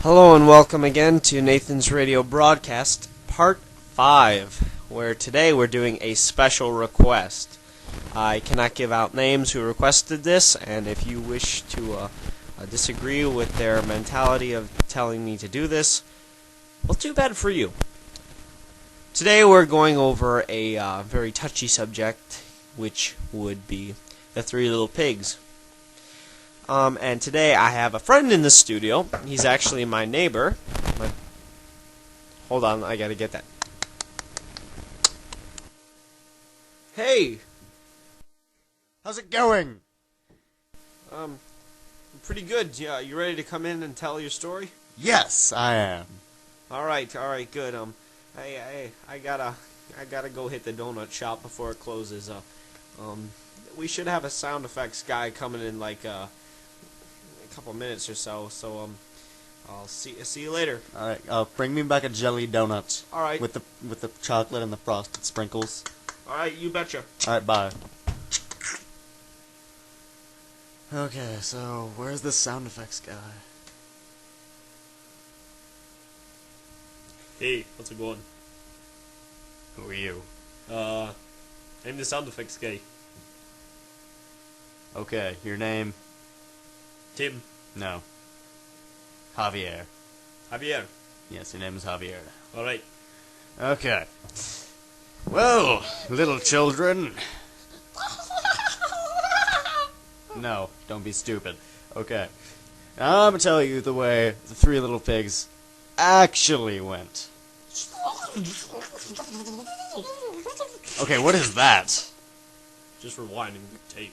Hello and welcome again to Nathan's Radio Broadcast, Part 5, where today we're doing a special request. I cannot give out names who requested this, and if you wish to disagree with their mentality of telling me to do this, well, too bad for you. Today we're going over a very touchy subject, which would be the Three Little Pigs. And today I have a friend in the studio. He's actually my neighbor. Hold on, I gotta get that. Hey! How's it going? Pretty good. Yeah, you ready to come in and tell your story? Yes, I am. Alright, good. I gotta go hit the donut shop before it closes. We should have a sound effects guy coming in like, a couple minutes or so, I'll see you later. Alright, bring me back a jelly donut. Alright. With the chocolate and the frosted sprinkles. Alright, you betcha. Alright, bye. Okay, so where's the sound effects guy? Hey, what's it going? Who are you? I'm the sound effects guy. Okay, your name? Tim. No. Javier. Javier. Yes, your name is Javier. Alright. Okay. Well, little children. No, don't be stupid. Okay. Now I'm gonna tell you the way the Three Little Pigs actually went. Okay, what is that? Just rewinding the tape.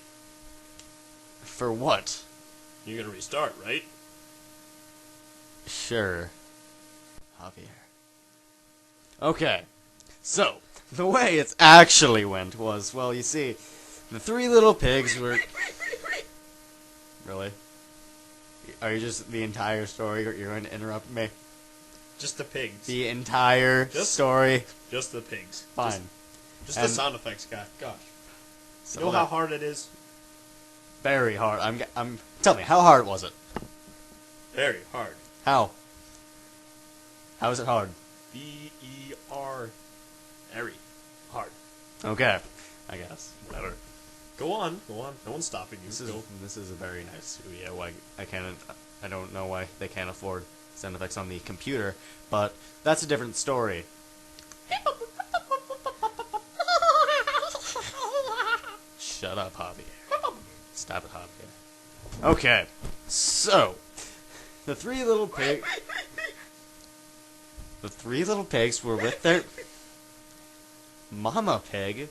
For what? You're gonna restart, right? Sure. Javier. Okay. So, the way it actually went was, well, you see, the Three Little Pigs were... Really? Are you just the entire story, or you're going to interrupt me? Just the pigs. The entire story? Just the pigs. Fine. Just the sound effects guy. Gosh. So You know how hard it is? Very hard. Tell me, how hard was it? Very hard. How? How is it hard? B-E-R. Very hard. Okay. I guess. Better. Go on. No one's stopping you. This is a very nice studio. I don't know why they can't afford sound effects on the computer, but that's a different story. Shut up, Javier. Stop it, Javier. Okay, so the Three Little Pigs were with their mama pig.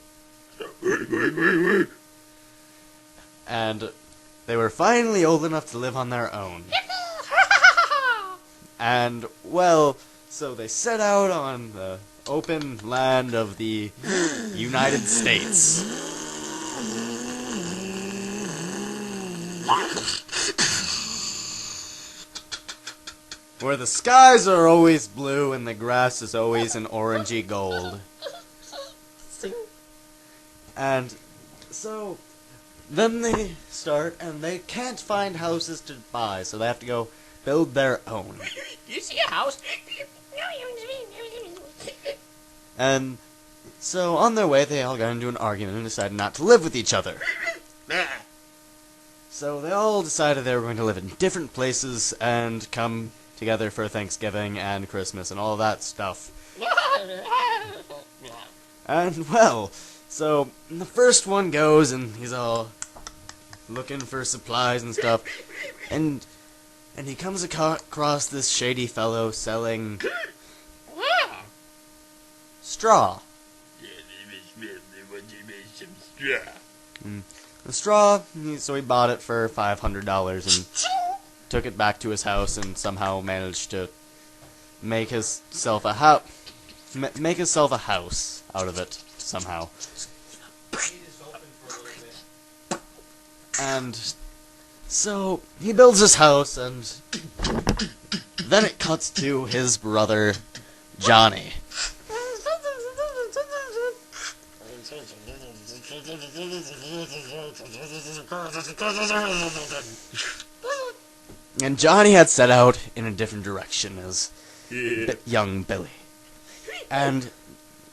And they were finally old enough to live on their own. And, well, so they set out on the open land of the United States. Where the skies are always blue and the grass is always an orangey gold. And so... then they start, and they can't find houses to buy, so they have to go build their own. You see a house? And so on their way, they all got into an argument and decided not to live with each other. So they all decided they were going to live in different places and come together for Thanksgiving and Christmas and all that stuff. And, well... so, the first one goes, and he's all looking for supplies and stuff, and he comes across this shady fellow selling straw. The straw, so he bought it for $500 and took it back to his house and somehow managed to make himself a house out of it. Somehow. And so he builds his house, and then it cuts to his brother Johnny. And Johnny had set out in a different direction as Yeah. young Billy. And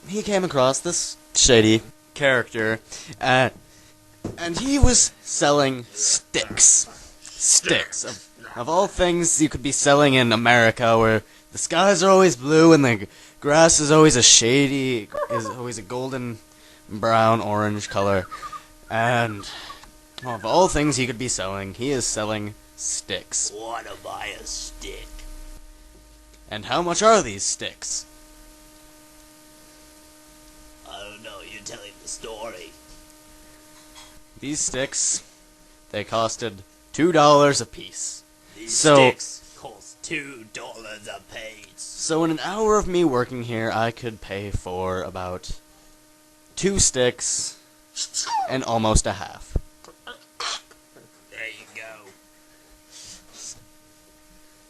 he came across this shady character, and he was selling sticks. Sticks. Of all things you could be selling in America, where the skies are always blue and the grass is always a golden brown orange color. And of all things he could be selling, he is selling sticks. Wanna buy a stick? And how much are these sticks? I don't know, you're telling the story. These sticks, they costed $2 a piece. These So- sticks cost $2 a piece. So in an hour of me working here, I could pay for about 2 sticks and almost a half. There you go.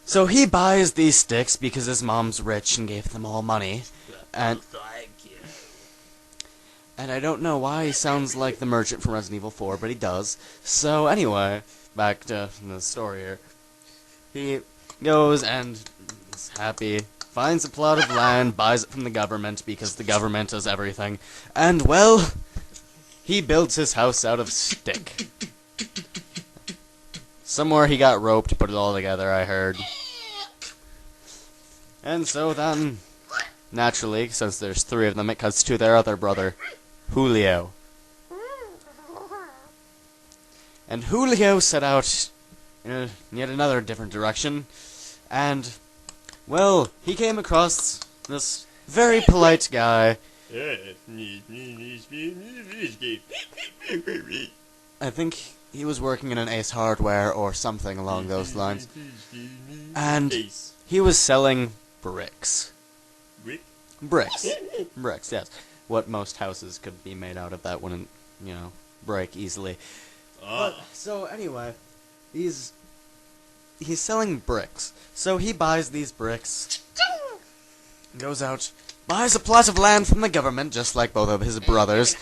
So he buys these sticks because his mom's rich and gave them all money. And Thank you. And I don't know why he sounds like the merchant from Resident Evil 4, but he does. So anyway, back to the story here. He goes and is happy, finds a plot of land, buys it from the government because the government does everything. And, well, he builds his house out of stick. Somewhere he got roped to put it all together, I heard. And so then, naturally, since there's 3 of them, it cuts to their other brother, Julio. And Julio set out in yet another different direction, and, well, he came across this very polite guy. I think he was working in an Ace Hardware or something along those lines, and Ace. he was selling bricks. Rick? Bricks. Bricks, yes. What most houses could be made out of that wouldn't, break easily. So anyway, he's selling bricks. So he buys these bricks, goes out, buys a plot of land from the government, just like both of his brothers,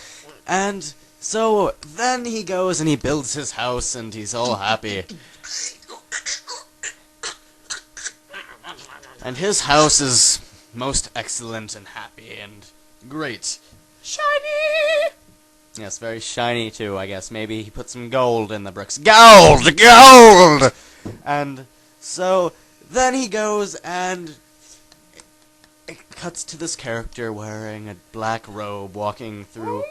and so then he goes and he builds his house and he's all happy. And his house is most excellent and happy and great. Shiny! Yes, very shiny too, I guess. Maybe he put some gold in the bricks. Gold! Gold! And so then he goes and it cuts to this character wearing a black robe walking through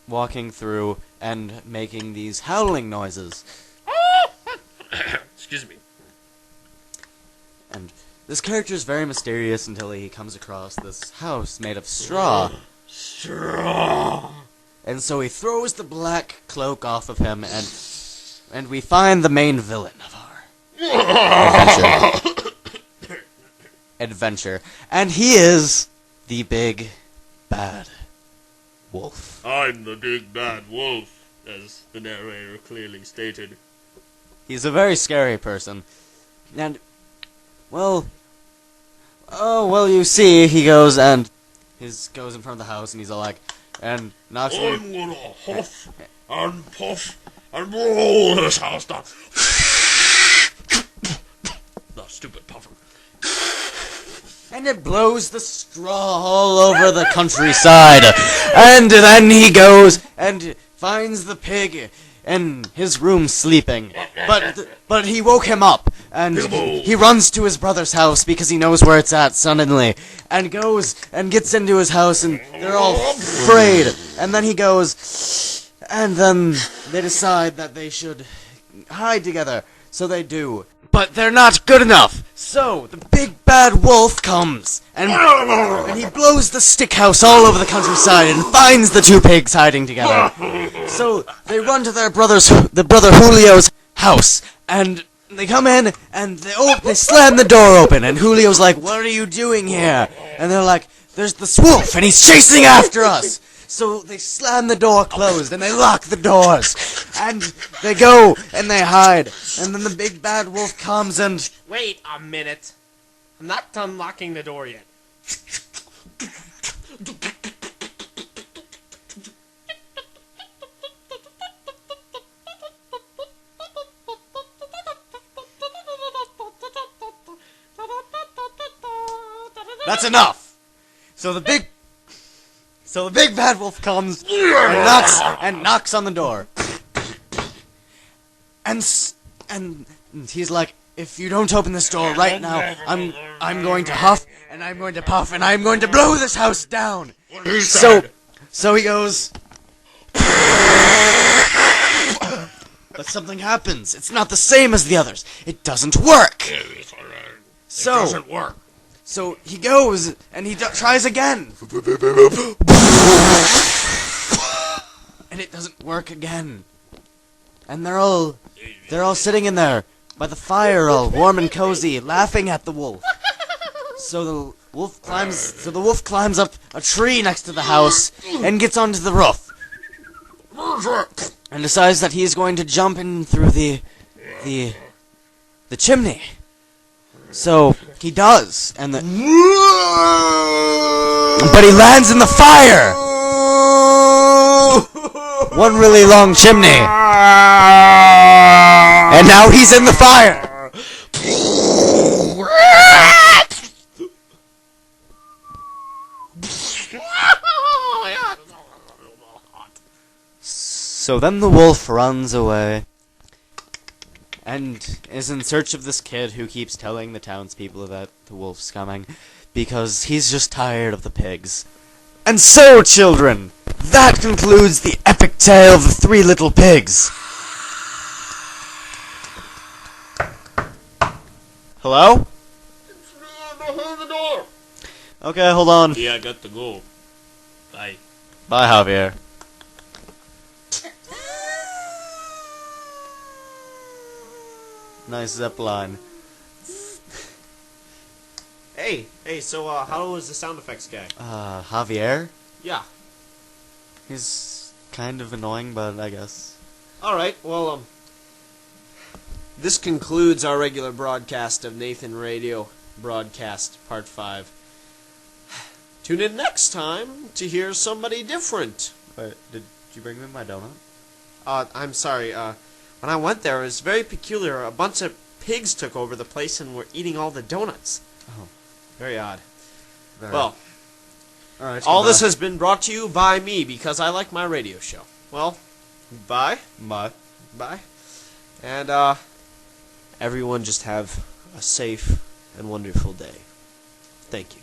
walking through and making these howling noises. Excuse me. And this character is very mysterious until he comes across this house made of straw. Straw! And so he throws the black cloak off of him, and we find the main villain of our adventure. And he is the big bad wolf. I'm the big bad wolf, as the narrator clearly stated. He's a very scary person. And, well, you see, he goes and goes in front of the house, and he's all like, and knocks on. I'm gonna huff and puff and roll this house down. The stupid puffer. And it blows the straw all over the countryside. And then he goes and finds the pig in his room sleeping. But he woke him up. And he runs to his brother's house because he knows where it's at suddenly. And goes and gets into his house and they're all afraid. And then he goes. And then they decide that they should hide together. So they do. But they're not good enough. So the big bad wolf comes and he blows the stick house all over the countryside and finds the 2 pigs hiding together. So they run to their brother Julio's house and they come in and they slam the door open and Julio's like, "What are you doing here?" And they're like, "There's this wolf and he's chasing after us." So they slam the door closed and they lock the doors. And they go and they hide. And then the big bad wolf comes and... Wait a minute. I'm not done locking the door yet. That's enough. So the big bad wolf comes and knocks on the door. And he's like, if you don't open this door right now, I'm going to huff and I'm going to puff and I'm going to blow this house down. So he goes. But something happens. It's not the same as the others. It doesn't work. It doesn't work. So he goes and he tries again. And it doesn't work again. And they're all sitting in there by the fire, all warm and cozy, laughing at the wolf. So the wolf climbs up a tree next to the house and gets onto the roof. And decides that he's going to jump in through the chimney. So he does, but he lands in the fire. One really long chimney, and now he's in the fire. So then the wolf runs away and is in search of this kid who keeps telling the townspeople that the wolf's coming because he's just tired of the pigs. And so, children, that concludes the epic tale of the three little pigs. Hello? It's me behind the door. Okay, hold on. Yeah, I got to go. Bye. Bye, Javier. Nice zip line. Hey, so, how was the sound effects guy? Javier? Yeah. He's kind of annoying, but I guess. Alright, well, this concludes our regular broadcast of Nathan Radio Broadcast Part 5. Tune in next time to hear somebody different. Wait, did you bring me my donut? I'm sorry, when I went there, it was very peculiar. A bunch of pigs took over the place and were eating all the donuts. Oh. Very odd. Very. Well, Alright, all this has been brought to you by me because I like my radio show. Well, bye. Bye. Bye. And, everyone just have a safe and wonderful day. Thank you.